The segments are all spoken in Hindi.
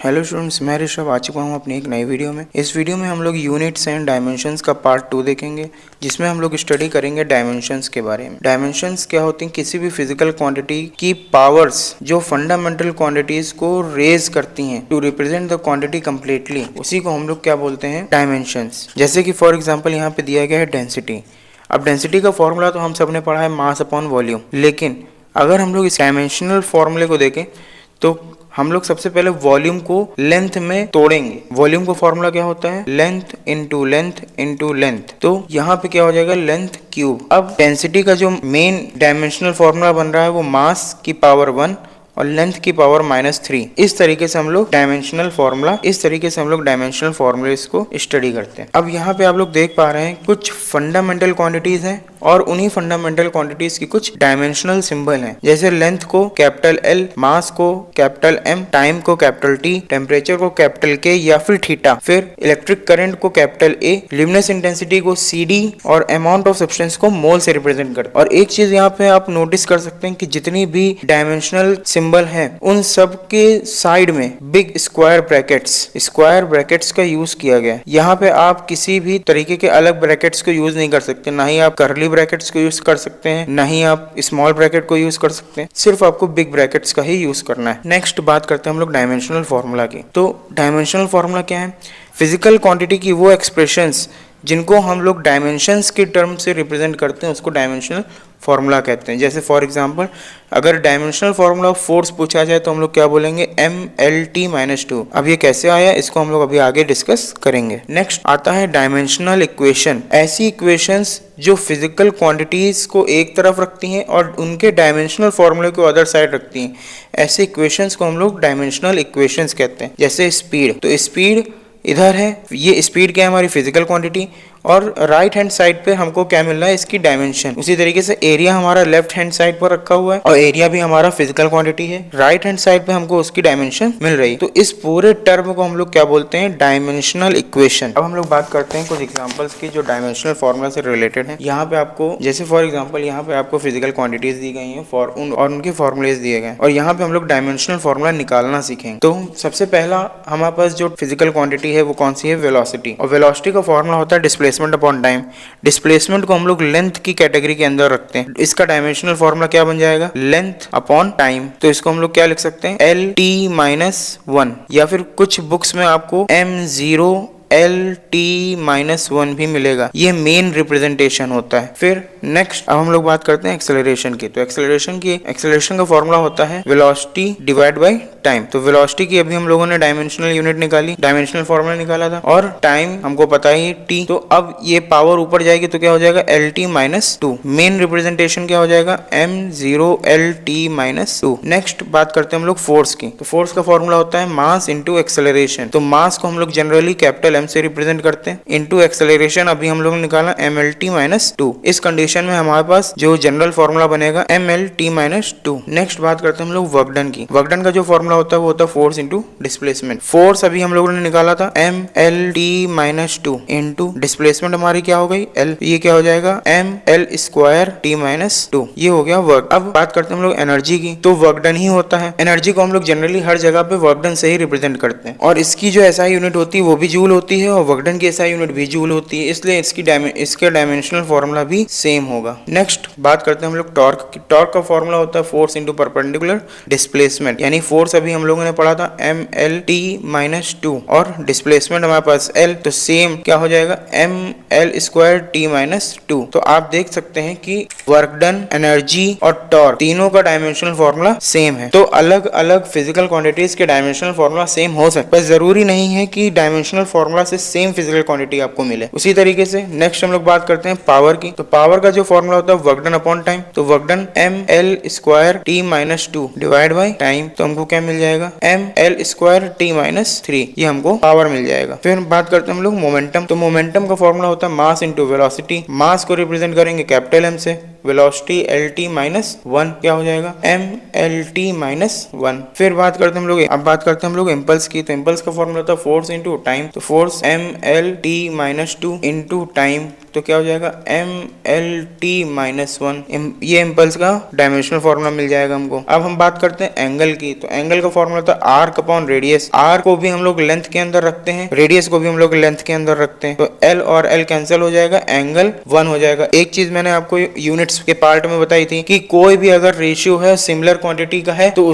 हेलो स्टूडेंट्स, मैं ऋषभ आ चुका हूँ अपनी एक नई वीडियो में। इस वीडियो में हम लोग यूनिट्स एंड डायमेंशंस का पार्ट 2 देखेंगे, जिसमें हम लोग स्टडी करेंगे डायमेंशंस के बारे में। डायमेंशंस क्या होती हैं? किसी भी फिजिकल क्वांटिटी की पावर्स जो फंडामेंटल क्वांटिटीज को रेज करती हैं to represent the quantity completely, उसी को हम लोग क्या बोलते हैं? डायमेंशंस। जैसे कि फॉर एग्जाम्पल यहाँ पे दिया गया है डेंसिटी। अब डेंसिटी का फॉर्मूला तो हम सब ने पढ़ा है, मास अपॉन वॉल्यूम। लेकिन अगर हम लोग इस डायमेंशनल फॉर्मूले को देखें तो हम लोग सबसे पहले वॉल्यूम को लेंथ में तोड़ेंगे। वॉल्यूम का फॉर्मूला क्या होता है? Length into length into length. तो यहाँ पे क्या हो जाएगा? Length cube. अब डेंसिटी का जो मेन डायमेंशनल फॉर्मूला बन रहा है वो मास की पावर 1 और लेंथ की पावर -3। इस तरीके से हम लोग डायमेंशनल फॉर्मूले को स्टडी करते हैं। अब यहाँ पे आप लोग देख पा रहे हैं कुछ फंडामेंटल क्वांटिटीज हैं और उन्हीं फंडामेंटल क्वांटिटीज की कुछ डायमेंशनल सिंबल हैं। जैसे लेंथ को कैपिटल L, मास को कैपिटल M, टाइम को कैपिटल T, टेम्परेचर को कैपिटल K या फिर थीटा, फिर इलेक्ट्रिक करंट को कैपिटल A, ल्यूमिनस इंटेंसिटी को CD और अमाउंट ऑफ सब्सटेंस को मोल से रिप्रेजेंट करते हैं। और एक चीज यहाँ पे आप नोटिस कर सकते हैं कि जितनी भी डायमेंशनल सिंबल है उन सब के साइड में बिग स्क्वायर ब्रैकेट्स का यूज किया गया है। यहाँ पे आप किसी भी तरीके के अलग ब्रैकेट्स को यूज नहीं कर सकते, ना ही आप कर्ली ब्रैकेट्स को यूज कर सकते हैं, ना ही आप स्मॉल ब्रैकेट को यूज कर सकते हैं। सिर्फ आपको बिग ब्रैकेट्स का ही यूज करना है। नेक्स्ट बात करते हैं हम लोग डायमेंशनल फॉर्मूला की। तो डायमेंशनल फॉर्मूला क्या है? फिजिकल क्वांटिटी की वो एक्सप्रेशंस जिनको हम लोग डायमेंशंस के टर्म से रिप्रेजेंट करते हैं उसको डायमेंशनल फॉर्मूला कहते हैं। जैसे फॉर एग्जांपल अगर डायमेंशनल फॉर्मूला ऑफ फोर्स पूछा जाए तो हम लोग क्या बोलेंगे? MLT-2। अब ये कैसे आया इसको हम लोग अभी आगे डिस्कस करेंगे। नेक्स्ट आता है डायमेंशनल इक्वेशन। ऐसी इक्वेशंस जो फिजिकल क्वांटिटीज को एक तरफ रखती हैं और उनके डायमेंशनल फॉर्मूले को अदर साइड रखती हैं, ऐसे इक्वेशंस को हम लोग डायमेंशनल इक्वेशंस कहते हैं। जैसे स्पीड, तो स्पीड इधर है, ये स्पीड क्या है? हमारी फिजिकल क्वांटिटी। और राइट हैंड साइड पे हमको क्या मिल रहा है? इसकी डायमेंशन। उसी तरीके से एरिया हमारा लेफ्ट हैंड साइड पर रखा हुआ है और एरिया भी हमारा फिजिकल क्वांटिटी है। राइट हैंड साइड पे हमको उसकी डायमेंशन मिल रही है। तो इस पूरे टर्म को हम लोग क्या बोलते हैं? Dimensional equation. अब हम लोग बात करते हैं कुछ एग्जांपल्स की जो डायमेंशनल फॉर्मूला से रिलेटेड है। यहाँ पे आपको जैसे फॉर एग्जाम्पल यहाँ पे आपको फिजिकल क्वांटिटीज दी गई है और उनके फॉर्मुलेज दिए गए और यहाँ पे हम लोग डायमेंशनल फॉर्मूला निकालना सीखेंगे। तो सबसे पहला हमारे पास जो फिजिकल क्वांटिटी है वो कौन सी है? वेलोसिटी। और वेलोसिटी का फॉर्मूला होता है डिस्प्लेसमेंट अपॉन टाइम। डिस्प्लेसमेंट को हम लोग लेंथ की कैटेगरी के अंदर रखते हैं। इसका डायमेंशनल फॉर्मूला क्या बन जाएगा? Length upon time. तो इसको हम लोग क्या लिख सकते हैं? LT-1 या फिर कुछ बुक्स में आपको M0LT-1 भी मिलेगा। ये मेन रिप्रेजेंटेशन होता है। फिर नेक्स्ट अब हम लोग बात करते हैं एक्सेलरेशन की। तो एक्सेलरेशन का फॉर्मूला होता है वेलोसिटी डिवाइड बाय टाइम। तो वेलोसिटी की अभी हम लोगों ने डायमेंशनल यूनिट निकाली, डायमेंशनल फॉर्मूला निकाला था, और टाइम हमको पता ही T। तो अब ये पावर ऊपर जाएगी तो क्या हो जाएगा? LT-2। मेन रिप्रेजेंटेशन क्या हो जाएगा? M0LT-2। नेक्स्ट बात करते हैं हम लोग फोर्स की। तो फोर्स का फॉर्मूला होता है मास इंटू एक्सेलरेशन। तो मास को हम लोग जनरली कैपिटल M से रिप्रेजेंट करते हैं, इंटू एक्सेलरेशन अभी हम लोग ने निकाला MLT-2। इस कंडीशन में हमारे पास जो जनरल फॉर्मूला बनेगा MLT-2। नेक्स्ट बात करते हैं हम लोग वर्क डन की। वर्क डन का जो फॉर्मूला होता है वो होता है फोर्स इंटू डिस्प्लेसमेंट। फोर्स अभी हम लोगों ने निकाला था MLT-2 इंटू डिस्प्लेसमेंट हमारी क्या हो गई? L। ये क्या हो जाएगा? ML²T-2। ये हो गया वर्क। अब बात करते हैं हम लोग एनर्जी की। तो वर्क डन ही होता है। एनर्जी को हम लोग जनरली हर जगह पे वर्क डन से ही रिप्रेजेंट करते हैं और इसकी जो SI यूनिट होती है वो भी जूल होती है और वर्क डन की SI यूनिट भी जूल होती है, इसलिए इसके डायमेंशनल फॉर्मूला भी सेम होगा। नेक्स्ट बात करते हैं हम लोग टॉर्क की। टॉर्क का फॉर्मूला होता है फोर्स इंटू परपेंडिकुलर डिस्प्लेसमेंट। यानी फोर्स अभी हम लोगों ने पढ़ा था MLT-2 और डिस्प्लेसमेंट हमारे पास L, तो सेम क्या हो जाएगा? ML²T-2। तो आप देख सकते हैं कि वर्क डन, एनर्जी और टॉर्क तीनों का डायमेंशनल फॉर्मूला सेम है। तो अलग अलग फिजिकल क्वांटिटीज के डायमेंशनल फॉर्मूला सेम हो सकता है, जरूरी नहीं है कि डायमेंशनल फॉर्मूला से सेम फिजिकल क्वांटिटी आपको मिले। उसी तरीके से नेक्स्ट हम लोग बात करते हैं पावर की। तो पावर का जो फॉर्मूला होता है वर्क डन अपॉन टाइम। तो work done ML²T-2 divide by time. तो हमको क्या मिल जाएगा? ML²T-3। ये हमको पावर मिल जाएगा। फिर बात करते हैं हम लोग मोमेंटम। तो मोमेंटम का फॉर्मूला होता है मास इंटू वेलोसिटी। मास को रिप्रेजेंट करेंगे कैपिटल M से, वेलोसिटी LT-1 क्या हो जाएगा? MLT-1। फिर बात करते हैं हम लोग इम्पल्स की। तो इम्पल्स का फॉर्मूला होता है फोर्स इंटू टाइम। तो फोर्स MLT-2 इंटू टाइम तो क्या हो जाएगा MLT-1, ये इम्पल्स का डायमेंशनल फॉर्मूला मिल जाएगा हमको। अब हम बात करते हैं एंगल की, तो एंगल का फॉर्मूला था आर्क अपॉन रेडियस। आर को भी हम लोग लेंथ के अंदर रखते हैं, रेडियस को भी हम लोग लेंथ के अंदर रखते हैं, तो L और L कैंसिल हो जाएगा, एंगल 1 हो जाएगा। एक चीज मैंने आपको यूनिट्स के पार्ट में बताई थी कि कोई भी अगर रेशियो है सिमिलर क्वांटिटी का है तो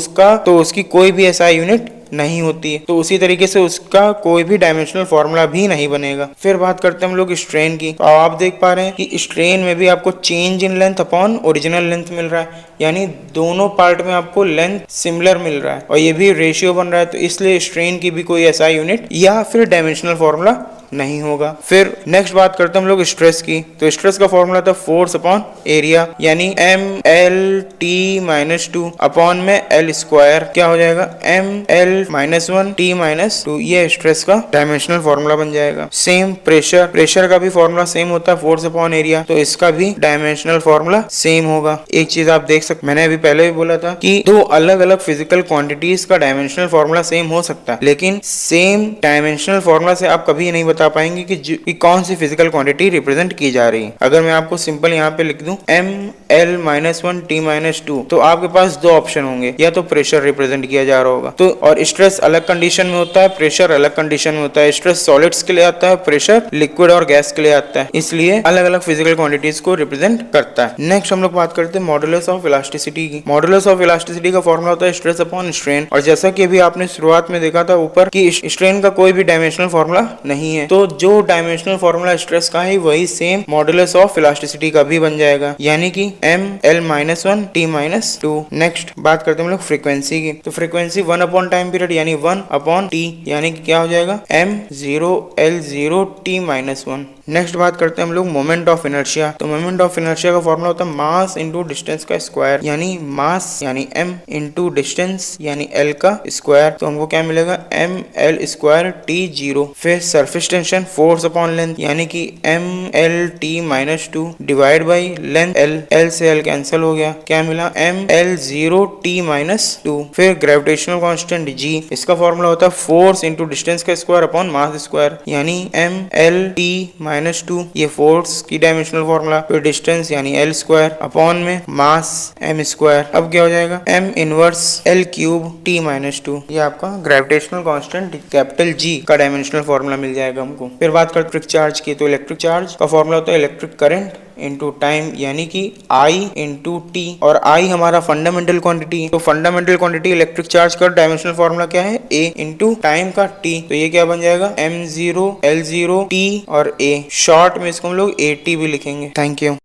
उसकी कोई भी ऐसा यूनिट नहीं होती है, तो उसी तरीके से उसका कोई भी डायमेंशनल फॉर्मूला भी नहीं बनेगा। फिर बात करते हैं हम लोग स्ट्रेन की, तो आप देख पा रहे हैं कि स्ट्रेन में भी आपको change in length upon original length मिल रहा है, यानी दोनों पार्ट में आपको लेंथ सिमिलर मिल रहा है और ये भी रेशियो बन रहा है, तो इसलिए स्ट्रेन की भी कोई ऐसा यूनिट या फिर डायमेंशनल फॉर्मूला नहीं होगा। फिर नेक्स्ट बात करते हैं हम लोग स्ट्रेस की, तो स्ट्रेस का फॉर्मूला था फोर्स अपॉन एरिया, यानी MLT-2 अपॉन में L स्क्वायर, क्या हो जाएगा ML-1T-2, ये स्ट्रेस का डायमेंशनल फॉर्मूला बन जाएगा। सेम प्रेशर का भी फॉर्मूला सेम होता है, फोर्स अपॉन एरिया, तो इसका भी डायमेंशनल फॉर्मूला सेम होगा। एक चीज आप देख सकते, मैंने अभी पहले भी बोला था कि दो अलग अलग फिजिकल क्वांटिटीज का डायमेंशनल फॉर्मूला सेम हो सकता है, लेकिन सेम डायमेंशनल फॉर्मूला से आप कभी नहीं बता पाएंगे कि कौन सी फिजिकल क्वांटिटी रिप्रेजेंट की जा रही है। अगर मैं आपको सिंपल यहाँ पे लिख दूं ML-1T-2, तो आपके पास दो ऑप्शन होंगे, या तो प्रेशर रिप्रेजेंट किया जा रहा होगा, तो और स्ट्रेस अलग कंडीशन में होता है, प्रेशर अलग कंडीशन में होता है, स्ट्रेस सॉलिड्स के लिए आता है, प्रेशर लिक्विड और गैस के लिए आता है, इसलिए अलग अलग फिजिकल क्वांटिटीज को रिप्रेजेंट करता है। नेक्स्ट हम लोग बात करते हैं मॉडुलस ऑफ इलास्टिसिटी की। मॉडुलस ऑफ इलास्टिसिटी का फॉर्मूला होता है स्ट्रेस अपॉन स्ट्रेन, और जैसा कि अभी आपने शुरुआत में देखा था ऊपर कि स्ट्रेन का कोई भी डायमेंशनल फॉर्मूला नहीं है, तो जो डायमेंशनल फॉर्मूला स्ट्रेस का है वही सेम मॉडुलस ऑफ इलास्टिसिटी का भी बन जाएगा, यानी कि ML-1T-2। नेक्स्ट बात करते हैं हम लोग फ्रीक्वेंसी की, तो फ्रीक्वेंसी 1 अपॉन टाइम पीरियड यानी 1 अपॉन T, यानी कि क्या हो जाएगा M0L0T-1। नेक्स्ट बात करते हैं हम लोग मोमेंट ऑफ इनर्शिया, तो मोमेंट ऑफ इनर्शिया का फॉर्मूला होता है मास इंटू डिस्टेंस का स्क्वायर, यानी मास यानी m इंटू डिस्टेंस यानी L का स्क्वायर, तो हमको क्या मिलेगा ML2T0। फिर surface tension force upon length, यानी कि MLT-2 divide by length L से L कैंसिल हो गया, क्या मिला ML0T-2। फिर ग्रेविटेशनल कांस्टेंट G, इसका फॉर्मूला होता है फोर्स इंटू डिस्टेंस का स्क्वायर अपॉन मास स्क्वायर, यानी MLT-2, ये फोर्स की डायमेंशनल फॉर्मूला, फिर डिस्टेंस यानी L स्क्वायर अपॉन में मास m स्क्वायर। अब क्या हो जाएगा M इनवर्स L3T-2, ये आपका ग्रेविटेशनल कांस्टेंट कैपिटल G का डायमेंशनल फॉर्मूला मिल जाएगा हमको। फिर बात करते इलेक्ट्रिक चार्ज की, तो इलेक्ट्रिक चार्ज का फॉर्मूला होता है इलेक्ट्रिक करंट इंटू टाइम, यानी कि I इंटू टी, और I हमारा फंडामेंटल क्वांटिटी, तो फंडामेंटल क्वांटिटी इलेक्ट्रिक चार्ज का डायमेंशनल फॉर्मूला क्या है A इंटू टाइम का T, तो ये क्या बन जाएगा M0L0T और A, शॉर्ट में इसको हम लोग AT भी लिखेंगे। Thank you.